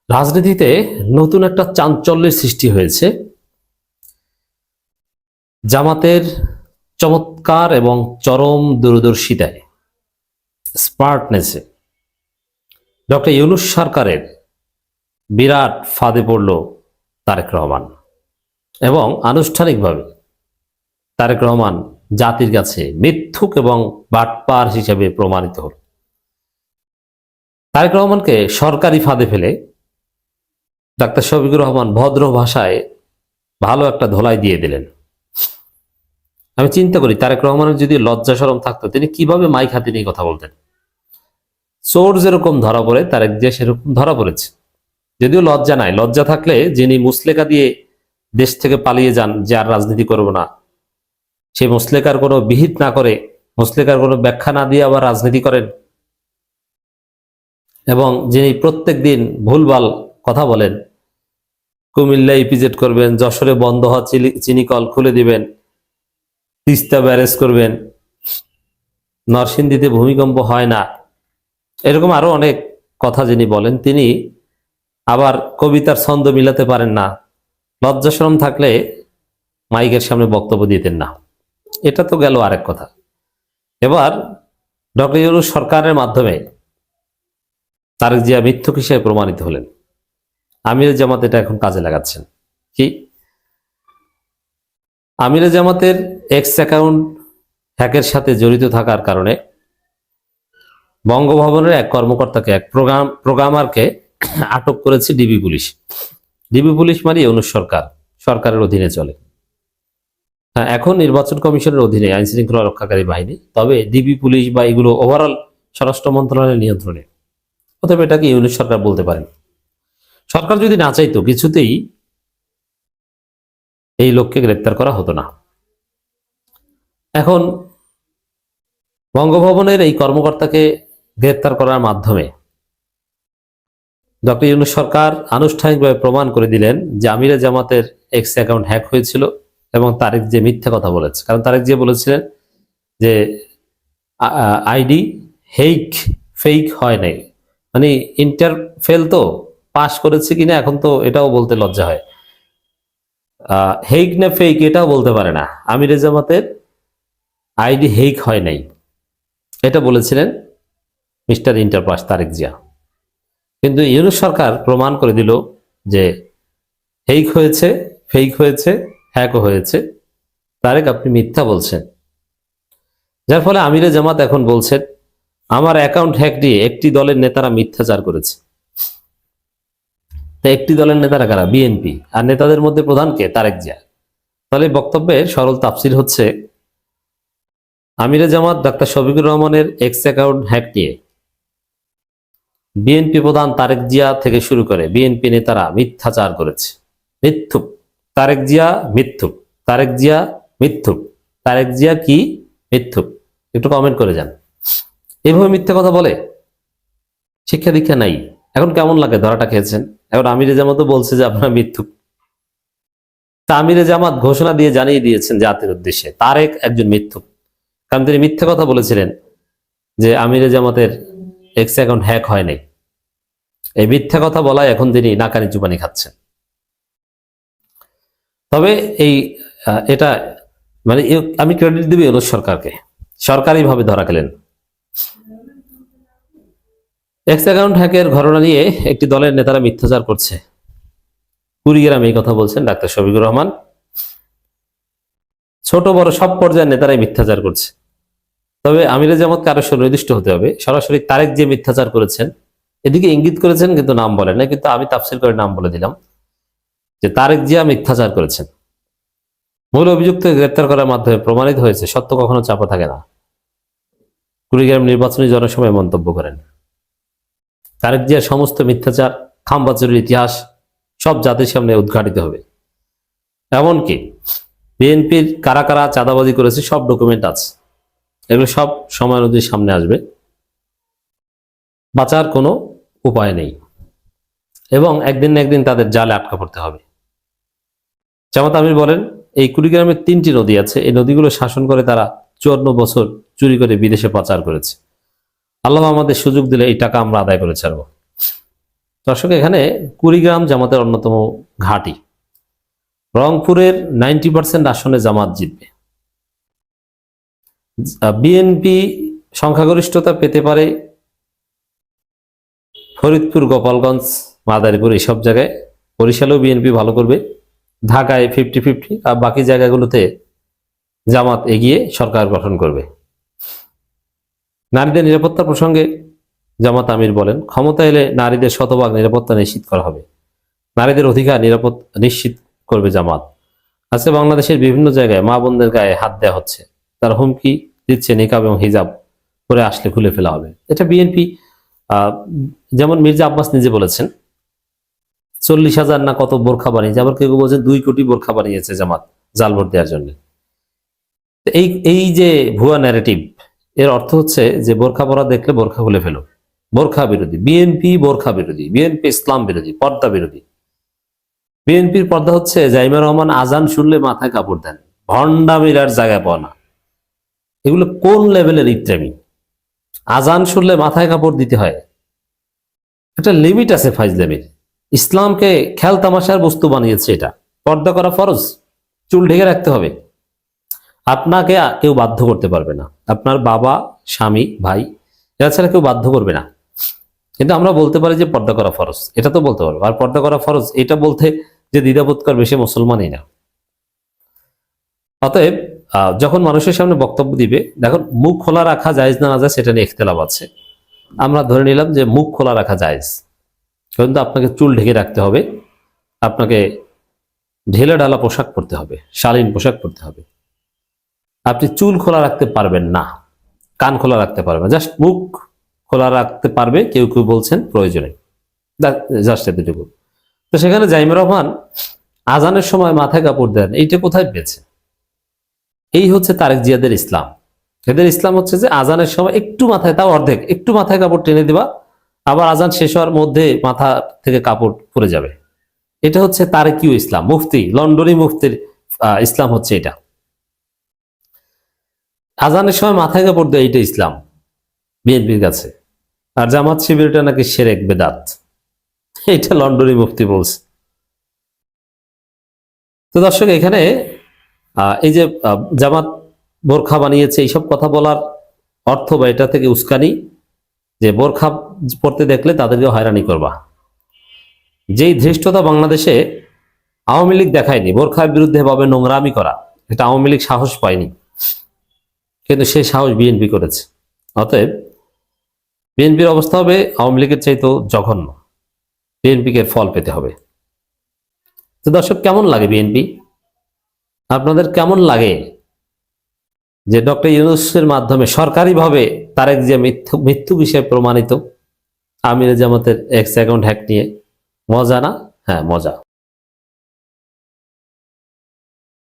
রাজনীতিতে নতুন একটা চাঞ্চল্যের সৃষ্টি হয়েছে। জামাতের চমৎকার এবং চরম দূরদর্শিতায়, স্মার্টনেসে ডক্টর ইউনূস সরকারের বিরাট ফাঁদে পড়ল তারেক রহমান এবং আনুষ্ঠানিকভাবে তারেক রহমান জাতির কাছে মিথ্যুক এবং বাটপার হিসেবে প্রমাণিত হল। তারেক রহমানকে সরকারি ফাঁদে ফেলে ডাক্তার শফিকুর রহমান ভদ্র ভাষায় ভালো একটা ধোলাই দিয়ে দিলেন। আমি চিন্তা করি, তারেক রহমানের যদি লজ্জা শরম থাকতো তিনি কিভাবে মাইক হাতে নিয়ে কথা বলতেন। চোর যেরকম ধরা পড়ে তারেক জিয়া সেরকম ধরা পড়েছে, যদিও লজ্জা নাই। লজ্জা থাকলে যিনি মুসলেকা দিয়ে দেশ থেকে পালিয়ে যান, যে আর রাজনীতি করব না, সেই মুসলেকার কোনো বিহিত না করে, মুসলেকার কোনো ব্যাখ্যা না দিয়ে আবার রাজনীতি করেন, এবং যিনি প্রত্যেক দিন ভুলভাল কথা বলেন, কুমিল্লা ইপিজেড করবেন, যশোরে বন্ধ হওয়া চিনিকল খুলে দিবেন, তিস্তা ব্যারেজ করবেন, নরসিংদীতে ভূমিকম্প হয় না, এরকম আরো অনেক কথা যিনি বলেন, তিনি আবার কবিতার ছন্দ মিলাতে পারেন না। লজ্জা শরম থাকলে মাইকের সামনে বক্তব্য দিতেন না। এটা তো গেল আরেক কথা। এবার ডক্টর ইউনূস সরকারের মাধ্যমে তারেক জিয়া মিথ্যুক হিসেবে প্রমাণিত হলেন। আমিরে জামাত এটা এখন কাজে লাগাচ্ছেন। কি? আমিরে জামাতের এক্স অ্যাকাউন্ট হ্যাকের সাথে জড়িত থাকার কারণে বঙ্গভবনের এক কর্মকর্তাকে, এক প্রোগ্রামারকে আটক করেছে ডিবি পুলিশ। ডিবি পুলিশ মানে ইউনূস সরকারের অধীনে চলে। হ্যাঁ, এখন নির্বাচন কমিশনের অধীনে আইন শৃঙ্খলা রক্ষাকারী বাহিনী, তবে ডিবি পুলিশ বা এগুলো ওভারঅল স্বরাষ্ট্র মন্ত্রণালয়ের নিয়ন্ত্রণে। অতএব এটাকে ইউনূস সরকার বলতে পারেন। সরকার যদি না চাইতো, কিছুতেই এই লোককে গ্রেপ্তার করা হতো না। এখন বঙ্গভবনের এই কর্মকর্তাকে গ্রেপ্তার করার মাধ্যমে ডক্টর ইউনূস সরকার আনুষ্ঠানিকভাবে প্রমাণ করে দিলেন যে আমিরে জামাতের এক্স অ্যাকাউন্ট হ্যাক হয়েছিল এবং তারেক যে মিথ্যা কথা বলেছে। কারণ তারেক যে বলেছিলেন যে আইডি ফেক হয় নাই, মানে ইন্টারফেল তো পাস করেছে কিনা এখন তো এটাও বলতে লজ্জা হয়। হেইক না ফেক এটাও বলতে পারে না। আমিরে জামাতের আইডি হেইক হয় নাই, এটা বলেছিলেন মিস্টার ইন্টারপাস তারেক জিয়া। কিন্তু ইউনূস সরকার প্রমাণ করে দিল যে হেইক হয়েছে, ফেক হয়েছে, হ্যাকও হয়েছে। তারেক, আপনি মিথ্যা বলছেন। যার ফলে আমিরে জামাত এখন বলছেন আমার অ্যাকাউন্ট হ্যাক দিয়ে একটি দলের নেতারা মিথ্যাচার করেছে। একটি দলের নেতারা কারা? বিএনপি। আর নেতাদের মধ্যে প্রধানকে? তারেক জিয়া। তাহলে বক্তব্যের সরল তাফসির হচ্ছে আমিরে জামাত ডাক্তার শফিকুর রহমানের এক্স অ্যাকাউন্ট হ্যাক নিয়ে বিএনপি প্রধান তারেক জিয়া থেকে শুরু করে বিএনপি নেতারা মিথ্যাচার করেছে। মিথ্যুক। তারেক জিয়া মিথ্যুক, তারেক জিয়া মিথ্যুক, তারেক জিয়া কি মিথ্যুক? একটু কমেন্ট করে যান। এভাবে মিথ্যা কথা বলে? শিক্ষা দীক্ষা নাই। এখন কেমন লাগে? ধরাটা খেয়েছেন। এখন আমিরে জামাতও বলছে যে আপনারা মিথ্যুক। তা আমিরে জামাত ঘোষণা দিয়ে জানিয়ে দিয়েছেন জাতির উদ্দেশ্যে তারেক একজন মিথ্যুক, কারণ তিনি মিথ্যা কথা বলেছিলেন যে আমিরে জামাতের এক্স অ্যাকাউন্ট হ্যাক হয় নাই। এই মিথ্যা কথা বলায় এখন তিনি নাকানি চুপানি খাচ্ছেন। তবে এটা মানে আমি ক্রেডিট দেব ইউনূস সরকারকে, সরকারিভাবে ধরা খেলেন। এক্স অ্যাকাউন্ট হ্যাকের ঘটনা নিয়ে একটি দলের নেতারা মিথ্যাচার করছে, কুড়িগ্রামে এই কথা বলছেন ডাক্তার শফিকুর রহমান। ছোট বড় সব পর্যায়ের নেতারাই মিথ্যাচার করছে। তবে আমিরে জামাতকে আরো সুনির্দিষ্ট হতে হবে। সরাসরি তারেক যে মিথ্যাচার করেছেন এদিকে ইঙ্গিত করেছেন, কিন্তু নাম বলেন না। কিন্তু আমি তাফসীর করে নাম বলে দিলাম যে তারেক জিয়া মিথ্যাচার করেছেন। মূল অভিযুক্ত গ্রেপ্তার করার মাধ্যমে প্রমাণিত হয়েছে সত্য কখনো চাপা থাকে না। কুড়িগ্রাম নির্বাচনী জনসভায় মন্তব্য করেন তারেক জিয়ার সমস্ত মিথ্যাচার, খামবাচুরির ইতিহাস সব জাতির সামনে উদ্ঘাটিত হবে। এমনকি বিএনপির কারা কারা চাঁদাবাজি করেছে সব ডকুমেন্ট আছে। এগুলো সব সময় অনুযায়ী সামনে আসবে। বাঁচার কোনো উপায় নেই এবং একদিন না একদিন তাদের জালে আটকা পড়তে হবে। জামাত আমির বলেন এই কুড়িগ্রামের 3টি নদী আছে, এই নদীগুলো শাসন করে তারা 54 বছর চুরি করে বিদেশে পাচার করেছে। আল্লাহ আমাদের সুযোগ দিলে এই টাকা আমরা আদায় করে ছাড়ব। দর্শক, এখানে কুড়িগ্রাম জামাতের অন্যতম ঘাঁটি। রংপুরের 90% আসনে জামাত জিতবে। বিএনপি সংখ্যাগরিষ্ঠতা পেতে পারে ফরিদপুর, গোপালগঞ্জ, মাদারীপুর, এইসব জায়গায়। বরিশালেও বিএনপি ভালো করবে। ঢাকায় 50-50, আর বাকি জায়গাগুলোতে জামাত এগিয়ে সরকার গঠন করবে। নারীদের নিরাপত্তা প্রসঙ্গে জামাত আমির বলেন, ক্ষমতা এলে নারীদের শতভাগ নিরাপত্তা নিশ্চিত করা হবে। নারীদের অধিকার নিশ্চিত করবে জামাত। আজকে বাংলাদেশের বিভিন্ন জায়গায় মা বোনদের গায়ে হাত দেওয়া হচ্ছে, তারা হুমকি দিচ্ছে নিকাব এবং হিজাব পরে আসলে খুলে ফেলা হবে। এটা বিএনপি, যেমন মির্জা আব্বাস নিজে বলেছেন 40,000 না কত বোরখা বানিয়েছে, আবার কেউ বলছেন 2 কোটি বোরখা বানিয়েছে জামাত জাল ভোট দেওয়ার জন্য। এই যে ভুয়া ন্যারেটিভ, এর অর্থ হচ্ছে যে বোরখা পরা দেখলে বোরখা খুলে ফেলো। বোরখা বিরোধী বিএনপি, বোরখা বিরোধী বিএনপি, ইসলাম বিরোধী, পর্দা বিরোধী। বিএনপির পর্দা হচ্ছে জাইমা রহমান আজান শুনলে মাথায় কাপড় দেন, ভণ্ডামির আর জায়গা পাওয়া না। এগুলো কোন লেভেলের ইত্রামি? আজান শুনলে মাথায় কাপড় দিতে হয়, একটা লিমিট আছে ফাইজলামির। ইসলামকে খেল তামাশার বস্তু বানিয়েছে এটা। পর্দা করা ফরজ, চুল ঢেকে রাখতে হবে। আপনাকে কেউ বাধ্য করতে পারবে না, আপনার বাবা, স্বামী, ভাই, এরা ছাড়া কেউ বাধ্য করবে না। কিন্তু আমরা বলতে পারি যে পর্দা করা ফরজ, এটা তো বলতে পারবো। আর পর্দা করা ফরজ এটা বলতে যে দ্বিধাবোধ কর বেশি মুসলমানই না। অতএব যখন মানুষের সামনে বক্তব্য দিবে, দেখুন মুখ খোলা রাখা জায়েজ না যায় সেটা নিয়ে ইখতিলাফ আছে। আমরা ধরে নিলাম যে মুখ খোলা রাখা জায়েজ, কিন্তু আপনাকে চুল ঢেকে রাখতে হবে, আপনাকে ঢেলে ঢালা পোশাক পরতে হবে, শালীন পোশাক পরতে হবে। আপনি চুল খোলা রাখতে পারবেন না, কান খোলা রাখতে পারবেন, জাস্ট মুখ খোলা রাখতে পারবে কেউ কেউ বলছেন প্রয়োজনে, জাস্ট এতটুকু। তো সেখানে জাইমা রহমান আজানের সময় মাথায় কাপড় দেন, এইটা কোথায় পেয়েছে? এই হচ্ছে তারেক জিয়াদের ইসলাম। এদের ইসলাম হচ্ছে যে আজানের সময় একটু মাথায়, তাও অর্ধেক, একটু মাথায় কাপড় টেনে দেবা, আবার আজান শেষ হওয়ার মধ্যে মাথা থেকে কাপড় পরে যাবে। এটা হচ্ছে তারেকিউ ইসলাম, মুফতি, লন্ডনী মুফতির ইসলাম হচ্ছে এটা। আজানের সময় মাথায় কাপড় দেয়, এইটা ইসলাম বিএনপির কাছে। আর জামাত শিবিরটা নাকি শিরক বেদাত, এটা লন্ডনী মুফতি বলছে। তো দর্শক, এখানে এই যে জামাত বোরখা বানিয়েছে, এইসব কথা বলার অর্থ বা এটা থেকে উস্কানি যে বোরখা পড়তে দেখলে তাদেরকে হয়রানি করবা। যেই ধৃষ্টতা বাংলাদেশে আওয়ামী লীগ দেখায়নি, বোরখার বিরুদ্ধে ভাবে নোংরামি করা, এটা আওয়ামী লীগ সাহস পায়নি, কিন্তু সেই সাহস বিএনপি করেছে। অতএব বিএনপির অবস্থা হবে আওয়ামী লীগের চাইতেও জঘন্য। বিএনপিকে ফল পেতে হবে। তো দর্শক, কেমন লাগে বিএনপি? আপনাদের কেমন লাগে যে ডক্টর ইউনূসের মাধ্যমে সরকারিভাবে তারেক জিয়া মৃত্যু বিষয়ে প্রমাণিত, আমিরে জামাতের এক্স অ্যাকাউন্ট হ্যাক নিয়ে? মজা না? হ্যাঁ, মজা।